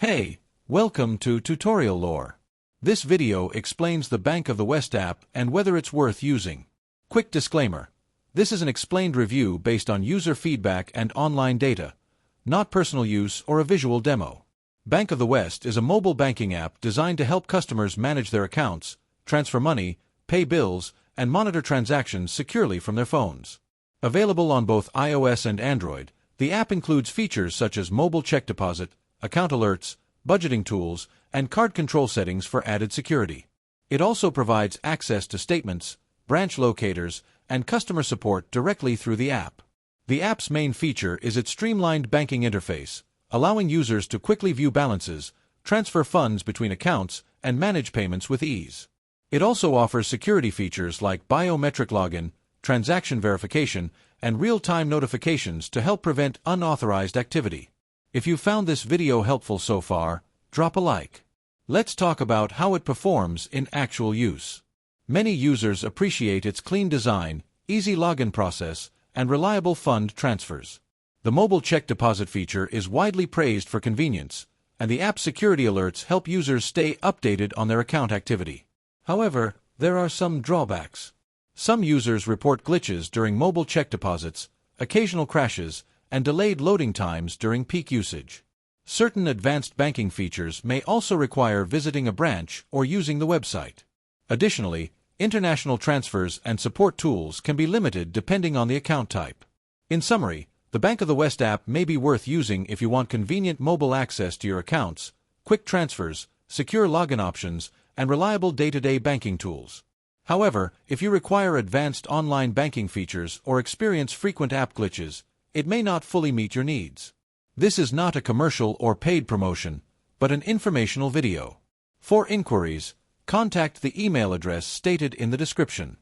Hey, welcome to Tutorial Lore. This video explains the Bank of the West app and whether it's worth using. Quick disclaimer. This is an explained review based on user feedback and online data, not personal use or a visual demo. Bank of the West is a mobile banking app designed to help customers manage their accounts, transfer money, pay bills, and monitor transactions securely from their phones. Available on both iOS and Android, the app includes features such as mobile check deposit, account alerts, budgeting tools, and card control settings for added security. It also provides access to statements, branch locators, and customer support directly through the app. The app's main feature is its streamlined banking interface, allowing users to quickly view balances, transfer funds between accounts, and manage payments with ease. It also offers security features like biometric login, transaction verification, and real-time notifications to help prevent unauthorized activity. If you found this video helpful so far, drop a like. Let's talk about how it performs in actual use. Many users appreciate its clean design, easy login process, and reliable fund transfers. The mobile check deposit feature is widely praised for convenience, and the app's security alerts help users stay updated on their account activity. However, there are some drawbacks. Some users report glitches during mobile check deposits, occasional crashes, and delayed loading times during peak usage. Certain advanced banking features may also require visiting a branch or using the website. Additionally, international transfers and support tools can be limited depending on the account type. In summary, the Bank of the West app may be worth using if you want convenient mobile access to your accounts, quick transfers, secure login options, and reliable day-to-day banking tools. However, if you require advanced online banking features or experience frequent app glitches, it may not fully meet your needs. This is not a commercial or paid promotion, but an informational video. For inquiries, contact the email address stated in the description.